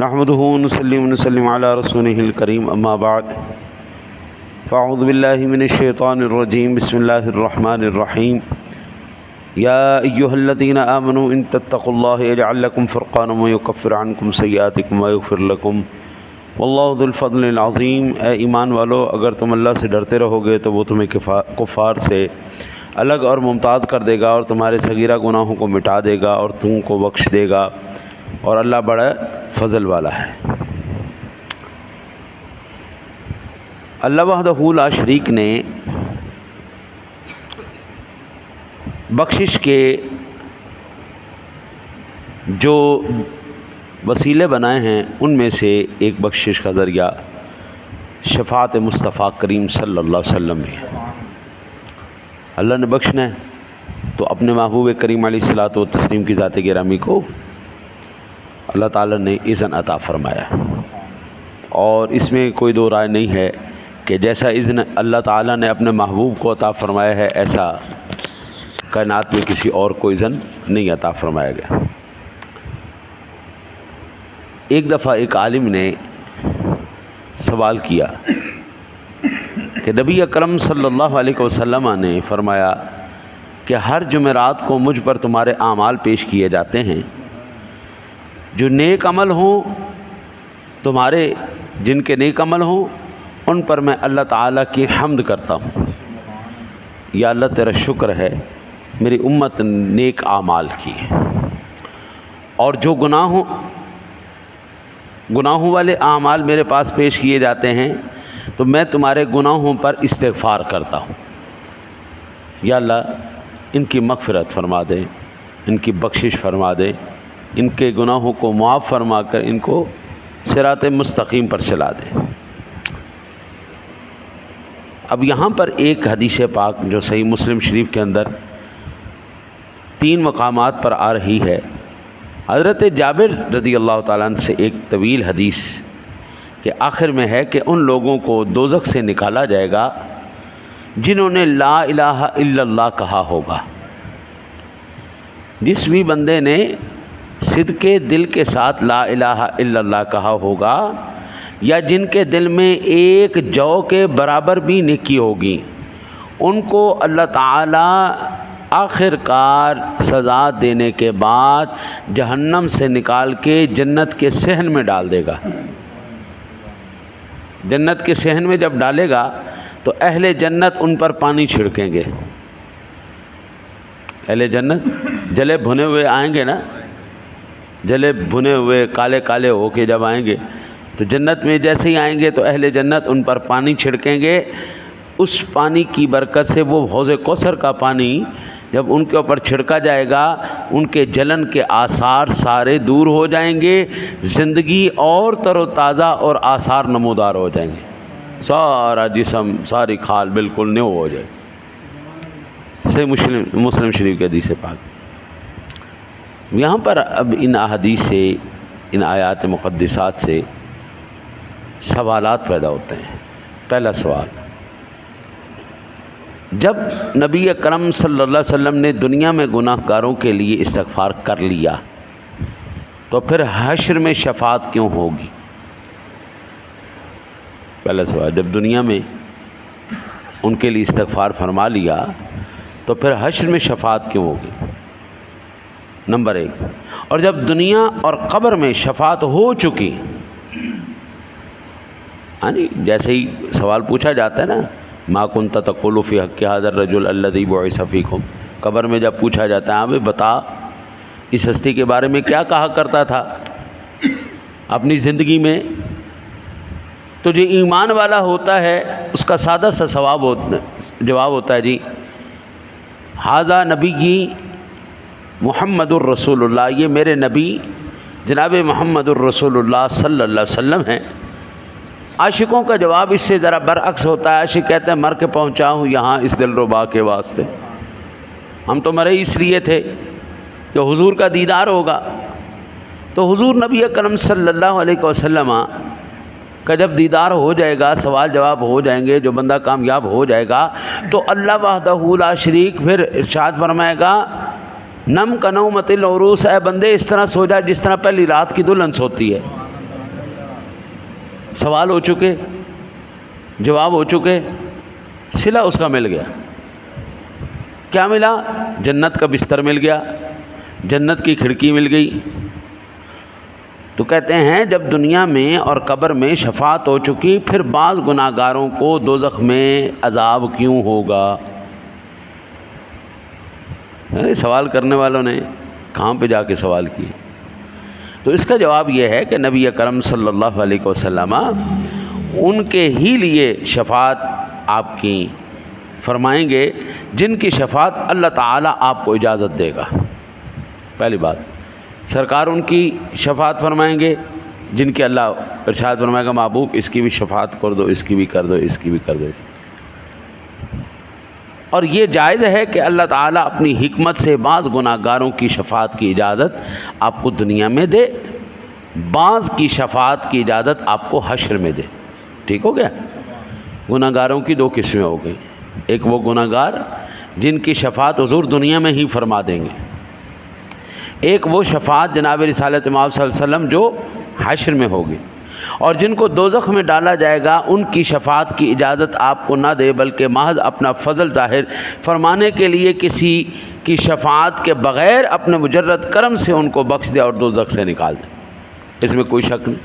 نحمده ونصلي ونسلم على رسوله الكريم اما بعد فاعوذ بالله من الشيطان الرجيم بسم الله الرحمن الرحيم يا ايها الذين آمنوا ان تتقوا الله يجعل لكم فرقانا ويكفر عنكم سيئاتكم ويغفر لكم واللہ ذو الفضل العظیم۔ اے ایمان والو، اگر تم اللہ سے ڈرتے رہو گے تو وہ تمہیں کفار سے الگ اور ممتاز کر دے گا اور تمہارے صغیرہ گناہوں کو مٹا دے گا اور تم کو بخش دے گا، اور اللہ بڑا فضل والا ہے۔ اللہ وحدہ لا شریک نے بخشش کے جو وسیلے بنائے ہیں ان میں سے ایک بخشش کا ذریعہ شفاعت مصطفیٰ کریم صلی اللہ علیہ وسلم ہے۔ اللہ نے بخشنا ہے تو اپنے محبوب کریم علیہ الصلوۃ والتسلیم کی ذات گرامی کو اللہ تعالیٰ نے اذن عطا فرمایا، اور اس میں کوئی دو رائے نہیں ہے کہ جیسا اذن اللہ تعالیٰ نے اپنے محبوب کو عطا فرمایا ہے ایسا کائنات میں کسی اور کو اذن نہیں عطا فرمایا گیا۔ ایک دفعہ ایک عالم نے سوال کیا کہ نبی اکرم صلی اللہ علیہ وسلم نے فرمایا کہ ہر جمعرات کو مجھ پر تمہارے اعمال پیش کیے جاتے ہیں، جو نیک عمل ہوں تمہارے، جن کے نیک عمل ہوں ان پر میں اللہ تعالیٰ کی حمد کرتا ہوں، یا اللہ تیرا شکر ہے میری امت نیک اعمال کی ہے، اور جو گناہوں والے اعمال میرے پاس پیش کیے جاتے ہیں تو میں تمہارے گناہوں پر استغفار کرتا ہوں، یا اللہ ان کی مغفرت فرما دے، ان کی بخشش فرما دے، ان کے گناہوں کو معاف فرما کر ان کو صراط مستقیم پر چلا دے۔ اب یہاں پر ایک حدیث پاک جو صحیح مسلم شریف کے اندر 3 مقامات پر آ رہی ہے، حضرت جابر رضی اللہ تعالیٰ عنہ سے ایک طویل حدیث کے آخر میں ہے کہ ان لوگوں کو دوزخ سے نکالا جائے گا جنہوں نے لا الہ الا اللہ کہا ہوگا۔ جس بھی بندے نے صدقے دل کے ساتھ لا الہ الا اللہ کہا ہوگا، یا جن کے دل میں ایک جو کے برابر بھی نیکی ہوگی، ان کو اللہ تعالیٰ آخر کار سزا دینے کے بعد جہنم سے نکال کے جنت کے صحن میں ڈال دے گا۔ جنت کے صحن میں جب ڈالے گا تو اہل جنت ان پر پانی چھڑکیں گے۔ اہل جنت جلے بھنے ہوئے آئیں گے نا، جلے بھنے ہوئے کالے کالے ہو کے جب آئیں گے تو جنت میں جیسے ہی آئیں گے تو اہل جنت ان پر پانی چھڑکیں گے۔ اس پانی کی برکت سے وہ حوض کوثر کا پانی جب ان کے اوپر چھڑکا جائے گا، ان کے جلن کے آثار سارے دور ہو جائیں گے، زندگی اور تر و تازہ اور آثار نمودار ہو جائیں گے، سارا جسم ساری کھال بالکل نیو ہو جائے۔ سے مسلم شریف کے حدیث پاک۔ یہاں پر اب ان احادیث سے، ان آیات مقدسات سے سوالات پیدا ہوتے ہیں۔ پہلا سوال، جب نبی اکرم صلی اللہ علیہ وسلم نے دنیا میں گناہ گاروں کے لیے استغفار کر لیا تو پھر حشر میں شفاعت کیوں ہوگی؟ پہلا سوال، جب دنیا میں ان کے لیے استغفار فرما لیا تو پھر حشر میں شفاعت کیوں ہوگی؟ نمبر 1، اور جب دنیا اور قبر میں شفاعت ہو چکی، جیسے ہی سوال پوچھا جاتا ہے نا، ما کنت تقول فی حق ھذا الرجل الذی بعث فیکم، قبر میں جب پوچھا جاتا ہے ہاں بھائی بتا اس ہستی کے بارے میں کیا کہا کرتا تھا اپنی زندگی میں، تو جو ایمان والا ہوتا ہے اس کا سادہ سا جواب ہوتا ہے، جی ھذا نبی محمد الرسول اللہ، یہ میرے نبی جناب محمد الرسول اللہ صلی اللہ علیہ وسلم ہیں۔ عاشقوں کا جواب اس سے ذرا برعکس ہوتا ہے، عاشق کہتے ہیں مر کے پہنچا ہوں یہاں اس دل ربا کے واسطے، ہم تو مرے اس لیے تھے کہ حضور کا دیدار ہوگا۔ تو حضور نبی اکرم صلی اللہ علیہ وسلم کا جب دیدار ہو جائے گا، سوال جواب ہو جائیں گے، جو بندہ کامیاب ہو جائے گا تو اللہ وحدہ لا شریک پھر ارشاد فرمائے گا نم کنومت العروس، اے بندے اس طرح سو جا جس طرح پہلی رات کی دلہن سوتی ہے۔ سوال ہو چکے، جواب ہو چکے، صلہ اس کا مل گیا. کیا ملا؟ جنت کا بستر مل گیا، جنت کی کھڑکی مل گئی. تو کہتے ہیں جب دنیا میں اور قبر میں شفاعت ہو چکی، پھر بعض گناہ گاروں کو دوزخ میں عذاب کیوں ہوگا؟ سوال کرنے والوں نے کہاں پہ جا کے سوال کیے؟ تو اس کا جواب یہ ہے کہ نبی اکرم صلی اللہ علیہ وسلم ان کے ہی لیے شفاعت آپ کی فرمائیں گے جن کی شفاعت اللہ تعالیٰ آپ کو اجازت دے گا. پہلی بات، سرکار ان کی شفاعت فرمائیں گے جن کی اللہ ارشاد فرمائے گا محبوب اس کی بھی شفاعت کر دو، اس کی بھی کر دو، اس کی بھی کر دو. اور یہ جائز ہے کہ اللہ تعالیٰ اپنی حکمت سے بعض گناہ گاروں کی شفاعت کی اجازت آپ کو دنیا میں دے، بعض کی شفاعت کی اجازت آپ کو حشر میں دے. ٹھیک ہو گیا؟ گناہ گاروں کی دو قسمیں ہو گئی. ایک وہ گناہ گار جن کی شفاعت حضور دنیا میں ہی فرما دیں گے، ایک وہ شفاعت جناب رسالت مآب صلی اللہ علیہ وسلم جو حشر میں ہوگی. اور جن کو دوزخ میں ڈالا جائے گا ان کی شفاعت کی اجازت آپ کو نہ دے، بلکہ محض اپنا فضل ظاہر فرمانے کے لیے کسی کی شفاعت کے بغیر اپنے مجرد کرم سے ان کو بخش دے اور دوزخ سے نکال دے. اس میں کوئی شک نہیں.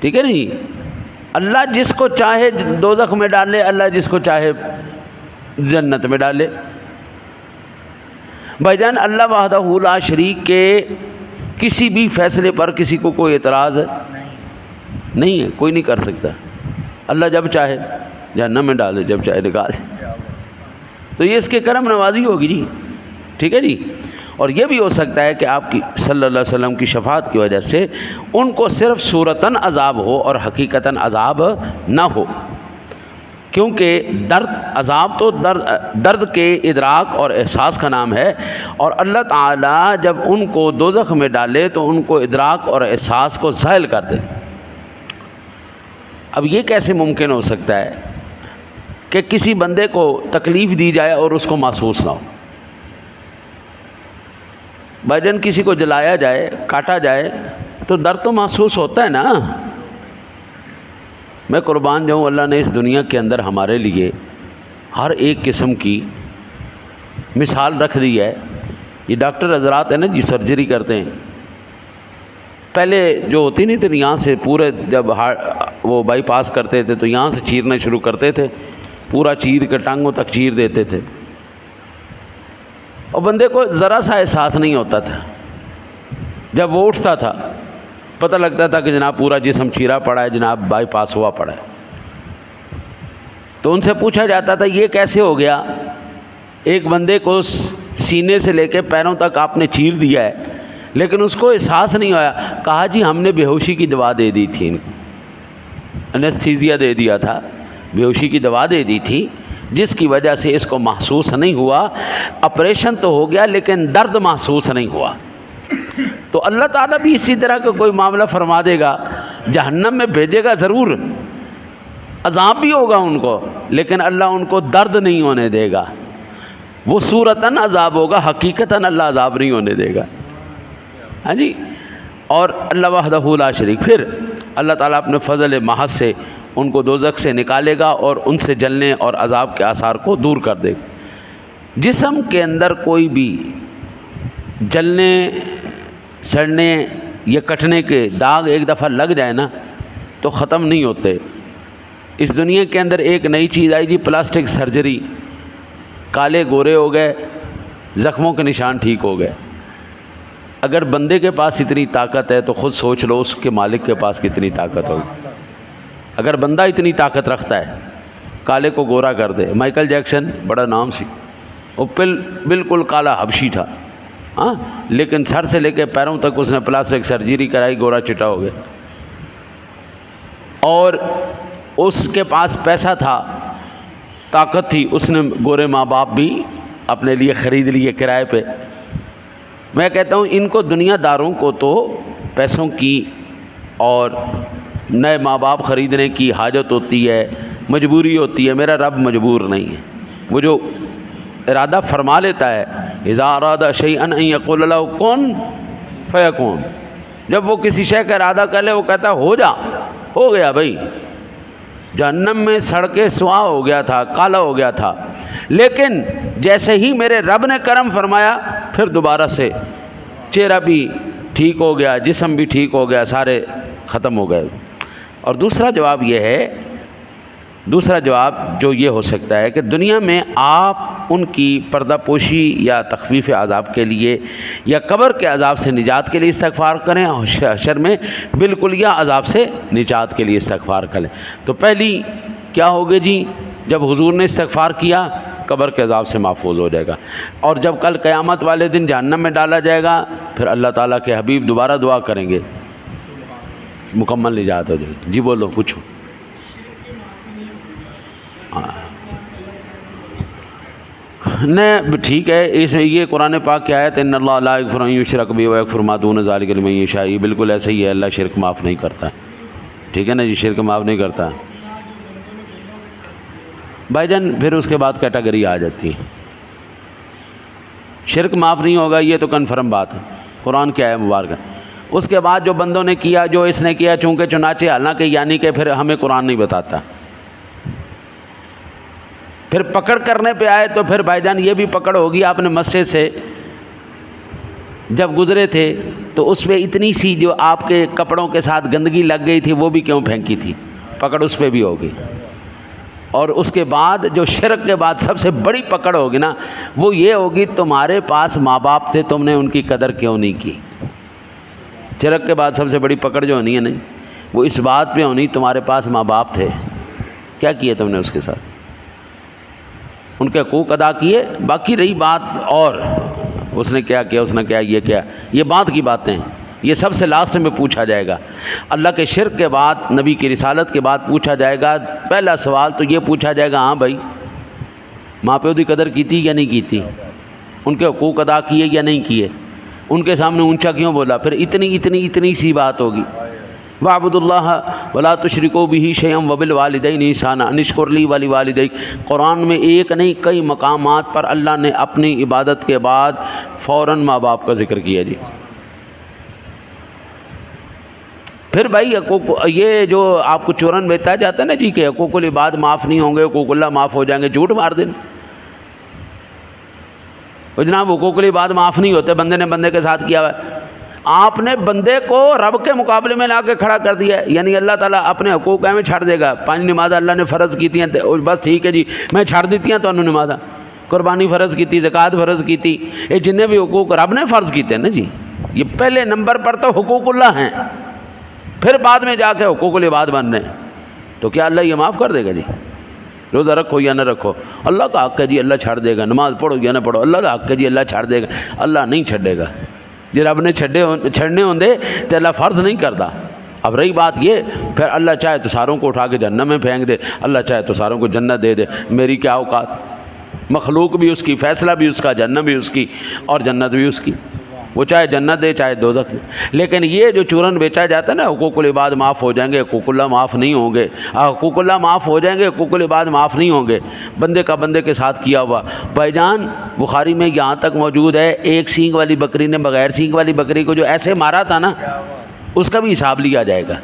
ٹھیک ہے نہیں؟ اللہ جس کو چاہے دوزخ میں ڈالے، اللہ جس کو چاہے جنت میں ڈالے. بھائی جان، اللہ وحدہ لا شریک کے کسی بھی فیصلے پر کسی کو کوئی اعتراض نہیں ہے، کوئی نہیں کر سکتا. اللہ جب چاہے جہنم میں ڈالے، جب چاہے نکالے. تو یہ اس کے کرم نوازی ہوگی جی. ٹھیک ہے جی. اور یہ بھی ہو سکتا ہے کہ آپ کی صلی اللہ علیہ وسلم کی شفاعت کی وجہ سے ان کو صرف صورتاً عذاب ہو اور حقیقتاً عذاب نہ ہو، کیونکہ درد، عذاب تو درد کے ادراک اور احساس کا نام ہے، اور اللہ تعالیٰ جب ان کو دوزخ میں ڈالے تو ان کو ادراک اور احساس کو زائل کر دے. اب یہ کیسے ممکن ہو سکتا ہے کہ کسی بندے کو تکلیف دی جائے اور اس کو محسوس نہ ہو؟ بھائی جان، کسی کو جلایا جائے، کاٹا جائے تو درد تو محسوس ہوتا ہے نا. میں قربان جاؤں، اللہ نے اس دنیا کے اندر ہمارے لیے ہر ایک قسم کی مثال رکھ دی ہے. یہ ڈاکٹر حضرات ہیں نا جی، سرجری کرتے ہیں، پہلے جو ہوتی نہیں تھی یہاں سے پورے، جب وہ بائی پاس کرتے تھے تو یہاں سے چیرنا شروع کرتے تھے، پورا چیر کے ٹانگوں تک چیر دیتے تھے، اور بندے کو ذرا سا احساس نہیں ہوتا تھا. جب وہ اٹھتا تھا پتہ لگتا تھا کہ جناب پورا جسم چیرا پڑا ہے، جناب بائی پاس ہوا پڑا ہے. تو ان سے پوچھا جاتا تھا یہ کیسے ہو گیا؟ ایک بندے کو سینے سے لے کے پیروں تک آپ نے چیر دیا ہے لیکن اس کو احساس نہیں ہوا. کہا جی ہم نے بے ہوشی کی دوا دے دی تھی، انیستھیزیا دے دیا تھا، بے ہوشی کی دوا دے دی تھی جس کی وجہ سے اس کو محسوس نہیں ہوا. آپریشن تو ہو گیا لیکن درد محسوس نہیں ہوا. تو اللہ تعالیٰ بھی اسی طرح کا کوئی معاملہ فرما دے گا، جہنم میں بھیجے گا ضرور، عذاب بھی ہوگا ان کو، لیکن اللہ ان کو درد نہیں ہونے دے گا. وہ صورتاً عذاب ہوگا، حقیقتاً اللہ عذاب نہیں ہونے دے گا. ہاں جی. اور اللہ وحدہ لا شریک، پھر اللہ تعالیٰ اپنے فضل محض سے ان کو دوزخ سے نکالے گا اور ان سے جلنے اور عذاب کے آثار کو دور کر دے گا. جسم کے اندر کوئی بھی جلنے، سڑنے یا کٹنے کے داغ ایک دفعہ لگ جائے نا تو ختم نہیں ہوتے. اس دنیا کے اندر ایک نئی چیز آئی جی، پلاسٹک سرجری. کالے گورے ہو گئے، زخموں کے نشان ٹھیک ہو گئے. اگر بندے کے پاس اتنی طاقت ہے تو خود سوچ لو اس کے مالک کے پاس کتنی طاقت ہوگی. اگر بندہ اتنی طاقت رکھتا ہے کالے کو گورا کر دے. مائیکل جیکسن بڑا نام سی، وہ بالکل کالا حبشی تھا، ہاں، لیکن سر سے لے کے پیروں تک اس نے پلاسٹک سرجری کرائی، گورا چٹا ہو گیا. اور اس کے پاس پیسہ تھا، طاقت تھی، اس نے گورے ماں باپ بھی اپنے لیے خرید لیے کرائے پہ. میں کہتا ہوں ان کو، دنیا داروں کو تو پیسوں کی اور نئے ماں باپ خریدنے کی حاجت ہوتی ہے، مجبوری ہوتی ہے. میرا رب مجبور نہیں ہے. وہ جو ارادہ فرما لیتا ہے، اذا اراد شیئا ان یقول له کن فیکون، جب وہ کسی شے کا ارادہ کر لے وہ کہتا ہے ہو جا ہو گیا بھائی، جہنم میں سڑ کے سوا ہو گیا تھا، کالا ہو گیا تھا، لیکن جیسے ہی میرے رب نے کرم فرمایا پھر دوبارہ سے چہرہ بھی ٹھیک ہو گیا، جسم بھی ٹھیک ہو گیا، سارے ختم ہو گئے۔ اور دوسرا جواب یہ ہے، دوسرا جواب جو یہ ہو سکتا ہے کہ دنیا میں آپ ان کی پردہ پوشی یا تخفیف عذاب کے لیے یا قبر کے عذاب سے نجات کے لیے استغفار کریں، اور حشر میں بالکل یا عذاب سے نجات کے لیے استغفار کریں۔ تو پہلی کیا ہوگی جی؟ جب حضور نے استغفار کیا قبر کے عذاب سے محفوظ ہو جائے گا، اور جب کل قیامت والے دن جہنم میں ڈالا جائے گا پھر اللہ تعالیٰ کے حبیب دوبارہ دعا کریں گے، مکمل نجات ہو جائے گی۔ جی بولو، پوچھو۔ نہیں ٹھیک ہے، اس یہ قرآن پاک کی آیت ان اللہ لا یغفر ان یشرک بہ ویغفر ما دون ذلک لمن یشاء، یہ بالکل ایسا ہی ہے، اللہ شرک معاف نہیں کرتا، ٹھیک ہے نا جی، شرک معاف نہیں کرتا بھائی جان۔ پھر اس کے بعد کیٹیگری آ جاتی ہے، شرک معاف نہیں ہوگا، یہ تو کنفرم بات ہے، قرآن کیا ہے مبارک ہے۔ اس کے بعد جو بندوں نے کیا، جو اس نے کیا چونکہ چنانچہ حالانکہ یعنی کہ پھر ہمیں قرآن نہیں بتاتا۔ پھر پکڑ کرنے پہ آئے تو پھر بھائی جان یہ بھی پکڑ ہوگی، آپ نے مسجد سے جب گزرے تھے تو اس پہ اتنی سی جو آپ کے کپڑوں کے ساتھ گندگی لگ گئی تھی وہ بھی کیوں پھینکی تھی، پکڑ اس پہ بھی ہوگی۔ اور اس کے بعد جو شرک کے بعد سب سے بڑی پکڑ ہوگی نا، وہ یہ ہوگی تمہارے پاس ماں باپ تھے، تم نے ان کی قدر کیوں نہیں کی۔ شرک کے بعد سب سے بڑی پکڑ جو ہونی ہے نہیں، وہ اس بات پہ ہونی تمہارے پاس ماں باپ تھے، کیا کیے تم نے اس کے ساتھ، ان کے حقوق ادا کیے۔ باقی رہی بات اور اس نے کیا کیا، اس نے کیا، یہ کیا، یہ بات کی باتیں، یہ سب سے لاسٹ میں پوچھا جائے گا۔ اللہ کے شرک کے بعد، نبی کی رسالت کے بعد پوچھا جائے گا۔ پہلا سوال تو یہ پوچھا جائے گا، ہاں بھائی ماں پیو کی قدر کی تھی یا نہیں کی تھی، ان کے حقوق ادا کیے یا نہیں کیے، ان کے سامنے اونچا کیوں بولا۔ پھر اتنی سی بات ہوگی، وَاعْبُدُوا اللَّهَ وَلَا تُشْرِكُوا بِهِ شَيْئًا وَبِالْوَالِدَيْنِ إِحْسَانًا أَنِ اشْكُرْ لِي وَلِوَالِدَيْكَ۔ قرآن میں ایک نہیں کئی مقامات پر اللہ نے اپنی عبادت کے بعد فوراً ماں باپ کا ذکر کیا جی۔ پھر بھائی یہ جو آپ کو چورن بتایا جاتا ہے نا جی کہ حقوق العباد معاف نہیں ہوں گے، حقوق اللہ معاف ہو جائیں گے، جھوٹ مار دینا۔ جناب حقوق العباد معاف نہیں ہوتے، بندے نے بندے کے ساتھ کیا ہوا ہے، آپ نے بندے کو رب کے مقابلے میں لا کے کھڑا کر دیا ہے، یعنی اللہ تعالیٰ اپنے حقوق میں چھڑ دے گا۔ 5 نماز اللہ نے فرض کی تھیں، بس ٹھیک ہے جی میں چھڑ دیتی ہیں تو انہوں نماز، قربانی فرض کی تھی، زکوٰۃ فرض کی تھی، یہ جتنے بھی حقوق رب نے فرض کیتے ہیں نا جی، یہ پہلے نمبر پر تو حقوق اللہ ہیں، پھر بعد میں جا کے حقوق العباد بن رہے ہیں۔ تو کیا اللہ یہ معاف کر دے گا جی؟ روزہ رکھو یا نہ رکھو، اللہ کا حق ہے جی اللہ چھڑ دے گا، نماز پڑھو یا نہ پڑھو، اللہ کا حق ہے جی اللہ چھڑ دے گا، اللہ نہیں چھڑے گا جی، رب نے چھڑنے ہوں دے تو اللہ فرض نہیں کرتا۔ اب رہی بات یہ، پھر اللہ چاہے تو ساروں کو اٹھا کے جہنم میں پھینک دے، اللہ چاہے تو ساروں کو جنت دے دے، میری کیا اوقات، مخلوق بھی اس کی، فیصلہ بھی اس کا، جہنم بھی اس کی اور جنت بھی اس کی، وہ چاہے جنت دے چاہے دوزخ دے۔ لیکن یہ جو چورن بیچا جاتا ہے نا، حقوق العباد معاف ہو جائیں گے، حقوق اللہ معاف نہیں ہوں گے، حقوق اللہ معاف ہو جائیں گے، حقوق العباد معاف نہیں ہوں گے، بندے کا بندے کے ساتھ کیا ہوا۔ بھائی جان بخاری میں یہاں تک موجود ہے، ایک سینگ والی بکری نے بغیر سینگ والی بکری کو جو ایسے مارا تھا نا، اس کا بھی حساب لیا جائے گا۔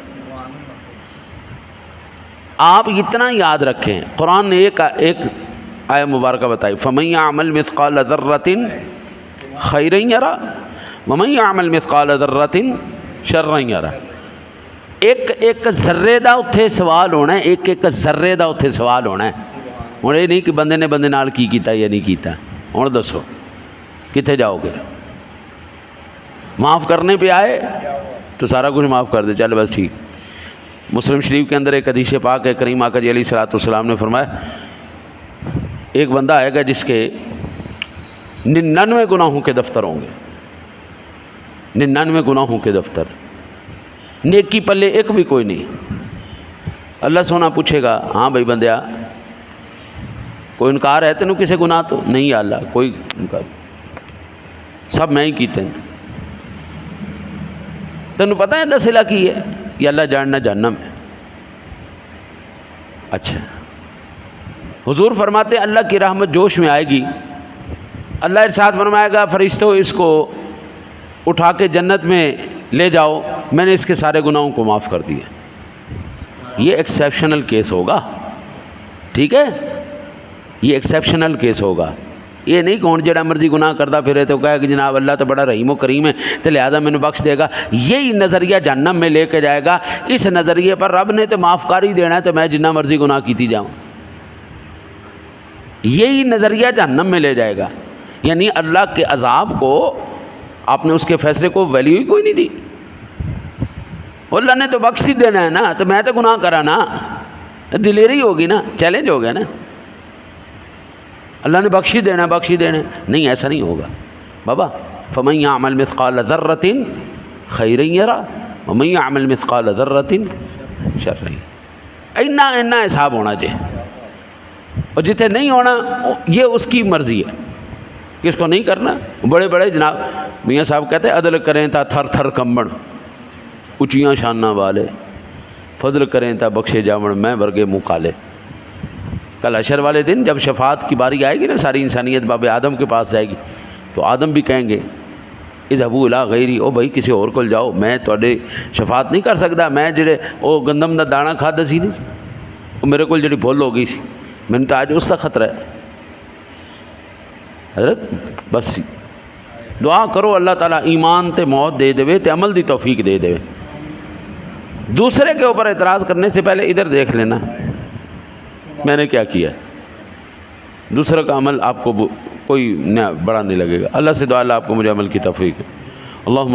آپ اتنا یاد رکھیں، قرآن نے ایک آیہ مبارکہ بتائی، فَمَن يَعْمَلْ مِثْقَالَ ذَرَّةٍ خَيْرًا يَرَهُ وَمَن يَعْمَلْ مِثْقَالَ ذَرَّةٍ شَرًّا يَرَهُ۔ ایک ذرے دا اتھے سوال ہونا ہے، ایک ذرے دا اتھے سوال ہونا ہے۔ ہوں یہ نہیں کہ بندے نے بندے نال کی کیتا یا نہیں کیتا، ہوں دسو کتنے جاؤ گے؟ معاف کرنے پہ آئے تو سارا کچھ معاف کر دے، چل بس ٹھیک۔ مسلم شریف کے اندر ایک حدیث پاک ہے، کریم آقا جی علیہ الصلوۃ والسلام نے فرمایا ایک بندہ آئے گا جس کے 99 گناہوں کے دفتر ہوں گے، 99 گناہوں کے دفتر، نیکی پلے ایک بھی کوئی نہیں۔ اللہ سونا پوچھے گا، ہاں بھائی بندیا کوئی انکار ہے تینوں کسے گناہ تو نہیں؟ یا اللہ کوئی انکار، سب میں ہی کیتے ہیں۔ تینوں پتہ ہے دسلا کی ہے؟ یا اللہ جاننا جہنم ہے۔ اچھا، حضور فرماتے ہیں اللہ کی رحمت جوش میں آئے گی، اللہ ارشاد فرمائے گا فرشتوں اس کو اٹھا کے جنت میں لے جاؤ، میں نے اس کے سارے گناہوں کو معاف کر دیا۔ یہ ایکسیپشنل کیس ہوگا، ٹھیک ہے، یہ ایکسیپشنل کیس ہوگا. یہ نہیں کون جڑا مرضی گناہ کرتا پھرے تو کہے کہ جناب اللہ تو بڑا رحیم و کریم ہے تو لہذا مینو بخش دے گا. یہی نظریہ جہنم میں لے کے جائے گا. اس نظریے پر رب نے تو معاف کر ہی دینا ہے تو میں جنہ مرضی گناہ کیتی جاؤں. یہی نظریہ جہنم میں لے جائے گا. یعنی اللہ کے عذاب کو آپ نے اس کے فیصلے کو ویلیو ہی کوئی نہیں دی. اللہ نے تو بخش ہی دینا ہے نا، تو میں تو گناہ کرا نا، دلیری ہوگی نا، چیلنج ہو گیا نا. اللہ نے بخش ہی دینا، بخش ہی دینا. نہیں، ایسا نہیں ہوگا بابا. فمن یعمل مثقال ذرۃ خیرا یرہ ومن یعمل مثقال ذرۃ شرا یرہ. اینا حساب ہونا چاہیے، اور جتنے نہیں ہونا یہ اس کی مرضی ہے، کس کو نہیں کرنا. بڑے بڑے جناب میاں صاحب کہتے ہیں عدل کریں تا تھر تھر کمبن اچیاں شاناں والے، فضل کریں تا بخشے جاون میں ورگے منہ کالے. کل حشر والے دن جب شفاعت کی باری آئے گی نا، ساری انسانیت باب آدم کے پاس جائے گی، تو آدم بھی کہیں گے اذهبوا الی غیری، او بھائی کسی اور کول جاؤ، میں تواڈے شفاعت نہیں کر سکتا. میں جڑے او گندم دا دانا کھادا سی نہیں، وہ میرے کول جڑی بھول ہو گئی سی، مینوں تو آج اس کا خطرہ ہے. حضرت بس دعا کرو اللہ تعالیٰ ایمان تے موت دے دے تے عمل دی توفیق دے دے. دوسرے کے اوپر اعتراض کرنے سے پہلے ادھر دیکھ لینا میں نے کیا کیا. دوسرے کا عمل آپ کو کوئی بڑا نہیں لگے گا. اللہ سے دعا اللہ آپ کو مجھے عمل کی توفیق. اللہم